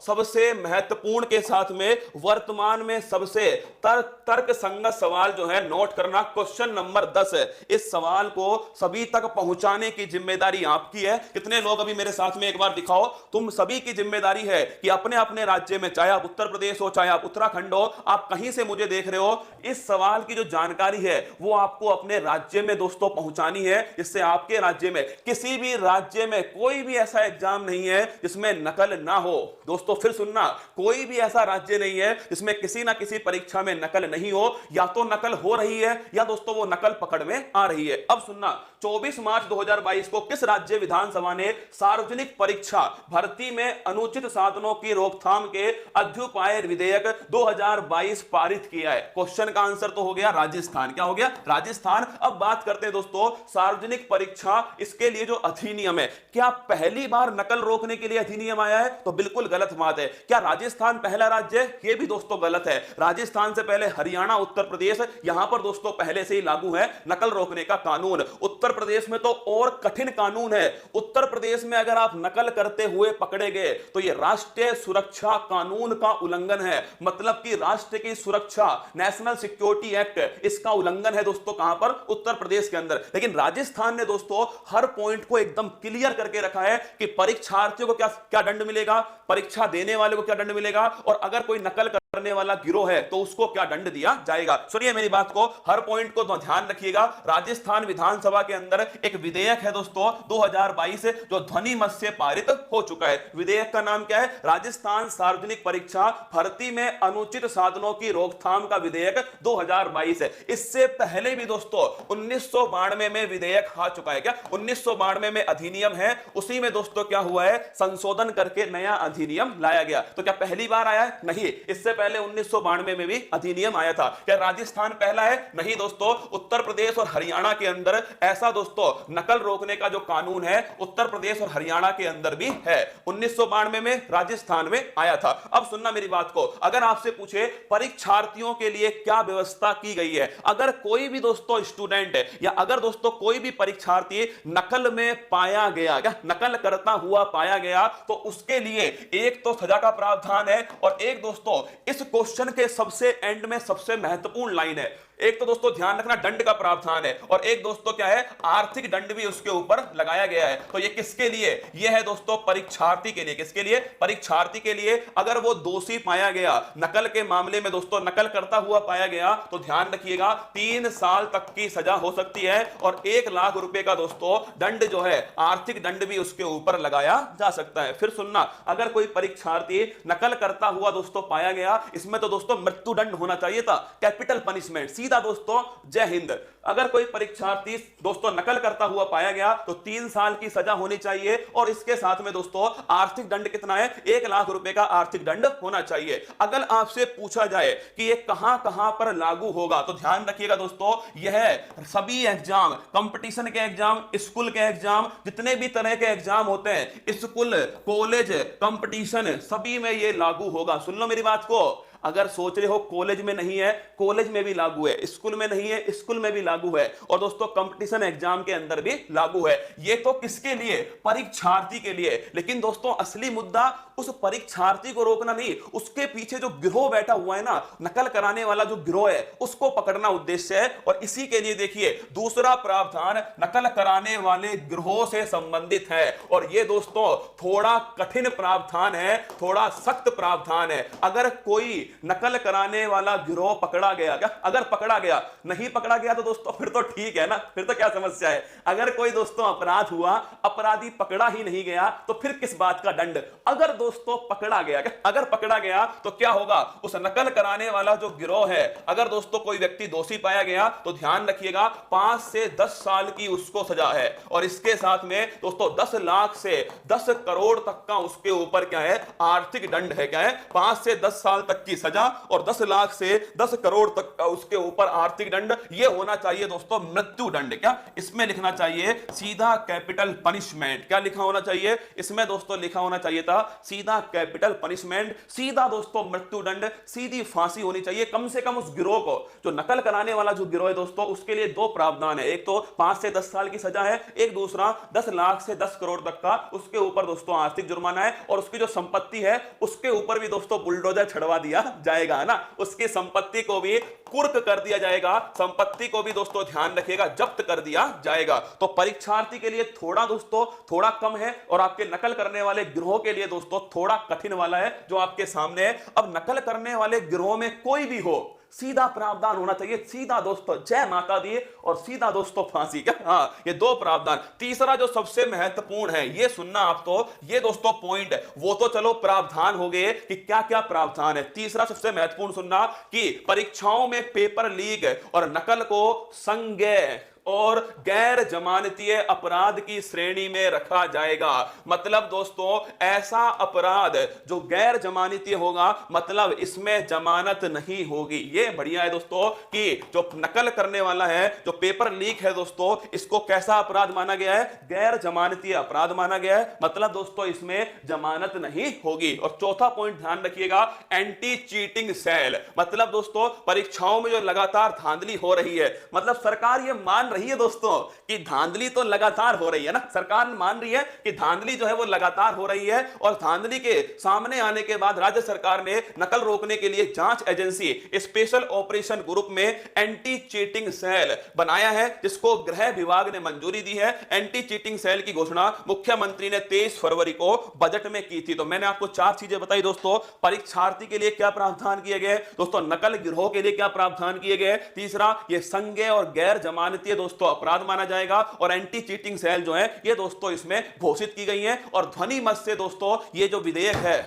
सबसे महत्वपूर्ण के साथ में वर्तमान में सबसे तर्क संगत सवाल जो है नोट करना। क्वेश्चन नंबर 10 है। इस सवाल को सभी तक पहुंचाने की जिम्मेदारी आपकी है। कितने लोग अभी मेरे साथ में एक बार दिखाओ। तुम सभी की जिम्मेदारी है कि अपने अपने राज्य में, चाहे आप उत्तर प्रदेश हो चाहे आप उत्तराखंड हो, आप कहीं से मुझे देख रहे हो, इस सवाल की जो जानकारी है वो आपको अपने राज्य में दोस्तों पहुंचानी है, जिससे आपके राज्य में, किसी भी राज्य में कोई भी ऐसा एग्जाम नहीं है जिसमें नकल ना हो। दोस्तों फिर सुनना, कोई भी ऐसा राज्य नहीं है जिसमें किसी ना किसी परीक्षा में नकल नहीं हो, या तो नकल हो रही है या दोस्तों वो नकल पकड़ में आ रही है। अब सुनना, 24 मार्च 2022 को किस राज्य विधानसभा ने सार्वजनिक परीक्षा भर्ती में अनुचित साधनों की रोकथाम के अध्युपाय विधेयक 2022 पारित किया है? क्वेश्चन का आंसर तो हो गया राजस्थान। क्या हो गया? राजस्थान। अब बात करते हैं दोस्तों सार्वजनिक परीक्षा, इसके लिए जो अधिनियम है, क्या पहली बार नकल रोकने के लिए अधिनियम आया है? तो बिल्कुल गलत बात है। क्या राजस्थान पहला राज्य है? यह भी दोस्तों गलत है। राजस्थान से पहले हरियाणा, उत्तर प्रदेश, यहां पर दोस्तों पहले से ही लागू है नकल रोकने का कानून। उत्तर प्रदेश में तो और कठिन कानून है। उत्तर प्रदेश में अगर आप नकल करते हुए पकड़े गए तो यह राष्ट्रीय सुरक्षा कानून का उल्लंघन है। मतलब कि राष्ट्र की सुरक्षा, नेशनल सिक्योरिटी एक्ट, इसका उल्लंघन है दोस्तों। कहां पर? उत्तर प्रदेश के अंदर। लेकिन राजस्थान ने दोस्तों हर पॉइंट को एकदम क्लियर करके रखा है कि परीक्षार्थियों को क्या क्या दंड मिलेगा, परीक्षा देने वाले को क्या दंड मिलेगा, और अगर कोई नकल करने वाला गिरोह है तो उसको क्या दंड दिया जाएगा। सुनिए मेरी बात को, हर पॉइंट को तो ध्यान रखिएगा। राजस्थान विधानसभा के अंदर एक विधेयक है दोस्तों 2022 जो ध्वनि मत से पारित हो चुका है। विधेयक का नाम क्या है? राजस्थान सार्वजनिक परीक्षा भर्ती में अनुचित साधनों की रोकथाम का विधेयक 2022 है। इससे पहले भी दोस्तों 1992 में विधेयक आ चुका है। क्या 1992 में अधिनियम है, उसी में दोस्तों क्या हुआ है, संशोधन करके नया अधिनियम लाया गया। तो क्या पहली बार आया है? नहीं, इससे पहले 1992 में भी अधिनियम आया था। क्या राजस्थान पहला है? नहीं दोस्तों, उत्तर प्रदेश और हरियाणा के अंदर ऐसा दोस्तों नकल रोकने का जो कानून है उत्तर प्रदेश और हरियाणा के अंदर भी है। 1992 में राजस्थान में आया था। अब सुनना मेरी बात को, अगर आपसे पूछे परीक्षार्थियों के लिए क्या व्यवस्था की गई है, अगर कोई भी दोस्तों स्टूडेंट है या अगर दोस्तों कोई भी परीक्षार्थी नकल में पाया गया, क्या नकल करता हुआ पाया गया, तो उसके लिए एक तो सजा का प्रावधान है, और एक दोस्तों इस क्वेश्चन के सबसे एंड में सबसे महत्वपूर्ण लाइन है। एक तो दोस्तों ध्यान रखना दंड का प्रावधान है, और एक दोस्तों क्या है, आर्थिक दंड भी उसके ऊपर लगाया गया है। तो ये किसके लिए? ये है दोस्तों परीक्षार्थी के लिए। किसके लिए? परीक्षार्थी के लिए। अगर वो दोषी पाया गया नकल के मामले में, दोस्तों नकल करता हुआ पाया गया, तो ध्यान रखिएगा 3 साल तक की सजा हो सकती है, और 1 लाख रुपए का दोस्तों दंड जो है, आर्थिक दंड भी उसके ऊपर लगाया जा सकता है। फिर सुनना, अगर कोई परीक्षार्थी नकल करता हुआ दोस्तों पाया गया, इसमें तो दोस्तों मृत्युदंड होना चाहिए था, कैपिटल पनिशमेंट सीधा दोस्तों। जय हिंद। अगर कोई परीक्षार्थी दोस्तों नकल करता हुआ पाया गया तो 3 साल की सजा होनी चाहिए, और इसके साथ में दोस्तों आर्थिक दंड कितना है? 1 लाख रुपए का आर्थिक दंड होना चाहिए। अगर आपसे पूछा जाए कि ये कहां कहां पर लागू होगा, तो ध्यान रखिएगा दोस्तों, यह सभी एग्जाम, कंपटीशन के एग्जाम, स्कूल के एग्जाम, जितने भी तरह के एग्जाम होते हैं, स्कूल, कॉलेज, कंपटीशन, सभी में ये लागू होगा। सुन लो मेरी बात को, अगर सोच रहे हो कॉलेज में नहीं है, कॉलेज में भी लागू है, स्कूल में नहीं है, स्कूल में भी लागू है, और दोस्तों कंपटीशन एग्जाम के अंदर भी लागू है। ये तो किसके लिए? परीक्षार्थी के लिए। लेकिन दोस्तों असली मुद्दा उस परीक्षार्थी को रोकना नहीं, उसके पीछे जो गिरोह बैठा हुआ है ना, नकल कराने वाला जो गिरोह है, उसको पकड़ना उद्देश्य है। और इसी के लिए देखिए दूसरा प्रावधान नकल कराने वाले गिरोह से संबंधित है, और ये दोस्तों थोड़ा कठिन प्रावधान है, थोड़ा सख्त प्रावधान है। अगर कोई नकल कराने वाला गिरोह पकड़ा गया, क्या अगर पकड़ा गया, नहीं पकड़ा गया तो दोस्तों फिर तो ठीक है ना, फिर तो क्या समस्या है। अगर कोई दोस्तों अपराध हुआ, अपराधी पकड़ा ही नहीं गया, तो फिर किस बात का दंड। अगर दोस्तों पकड़ा गया, क्या अगर पकड़ा गया तो क्या होगा, उस नकल कराने वाला जो गिरोह है, अगर दोस्तों कोई व्यक्ति दोषी पाया गया तो ध्यान रखिएगा 5 से 10 साल की उसको सजा है, और इसके साथ में दोस्तों 10 लाख से 10 करोड़ तक का उसके ऊपर क्या है, आर्थिक दंड है। क्या है? 5 से 10 साल तक की सजा और 10 लाख से 10 करोड़ तक का उसके ऊपर आर्थिक दंड। ये होना चाहिए दोस्तों मृत्यु दंड। क्या इसमें लिखना चाहिए सीधा कैपिटल पनिशमेंट। क्या लिखा होना चाहिए इसमें दोस्तों? लिखा होना चाहिए था सीधा कैपिटल पनिशमेंट, सीधा दोस्तों मृत्यु दंड, सीधी फांसी होनी चाहिए। कम से कम उस गिरोह को, जो नकल कराने वाला जो गिरोह है दोस्तों, उसके लिए दो प्रावधान है। एक तो 5 से 10 साल की सजा है, एक दूसरा 10 लाख से 10 करोड़ तक का उसके ऊपर दोस्तों आर्थिक जुर्माना है, और उसकी जो संपत्ति है उसके ऊपर भी दोस्तों बुलडोजर छड़वा दिया जाएगा, है ना। उसकी संपत्ति को भी कुर्क कर दिया जाएगा, संपत्ति को भी दोस्तों ध्यान रखिएगा जब्त कर दिया जाएगा। तो परीक्षार्थी के लिए थोड़ा दोस्तों थोड़ा कम है, और आपके नकल करने वाले गिरोह के लिए दोस्तों थोड़ा कठिन वाला है जो आपके सामने है। अब नकल करने वाले गिरोह में कोई भी हो, सीधा प्रावधान होना चाहिए, सीधा दोस्तों जय माता दी और सीधा दोस्तों फांसी। क्या? हाँ, ये दो प्रावधान। तीसरा जो सबसे महत्वपूर्ण है, ये सुनना आप, तो ये दोस्तों पॉइंट है। वो तो चलो प्रावधान हो गए कि क्या क्या प्रावधान है। तीसरा सबसे महत्वपूर्ण सुनना कि परीक्षाओं में पेपर लीक और नकल को संज्ञेय और गैर जमानतीय अपराध की श्रेणी में रखा जाएगा। मतलब दोस्तों ऐसा अपराध जो गैर जमानतीय होगा, मतलब इसमें जमानत नहीं होगी। ये बढ़िया है दोस्तों कि जो नकल करने वाला है, जो पेपर लीक है दोस्तों, इसको कैसा अपराध माना गया है? गैर जमानतीय अपराध माना गया है। मतलब दोस्तों इसमें जमानत नहीं होगी। और चौथा पॉइंट ध्यान रखिएगा, एंटी चीटिंग सेल। मतलब दोस्तों परीक्षाओं में जो लगातार धांधली हो रही है, मतलब सरकार ये मान रही है दोस्तों कि धांधली तो लगातार हो रही है ना, सरकार मान रही है कि धांधली जो है वो लगातार हो रही है, और धांधली के सामने आने के बाद राज्य सरकार ने नकल रोकने के लिए जांच एजेंसी स्पेशल ऑपरेशन ग्रुप में एंटी चीटिंग सेल बनाया है, जिसको गृह विभाग ने मंजूरी दी है। एंटी चीटिंग सेल की घोषणा मुख्यमंत्री ने 23 फरवरी को बजट में की थी। तो मैंने आपको 4 चीजें बताई दोस्तों। परीक्षार्थी के लिए क्या प्रावधान किए गए दोस्तों, नकल गिरोह के लिए क्या प्रावधान किए गए, तीसरा ये संज्ञेय और गैर जमानतीय दोस्तों अपराध माना जाएगा, और एंटी चीटिंग सेल जो है ये दोस्तों इसमें घोषित की गई है। और ध्वनि मत से दोस्तों ये जो विधेयक है,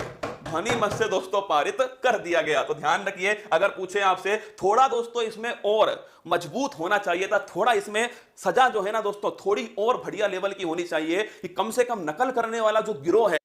ध्वनि मत से दोस्तों पारित कर दिया गया। तो ध्यान रखिए, अगर पूछे आपसे, थोड़ा दोस्तों इसमें और मजबूत होना चाहिए था, थोड़ा इसमें सजा जो है ना दोस्तों थोड़ी और बढ़िया लेवल की होनी चाहिए कि कम से कम नकल करने वाला जो गिरोह है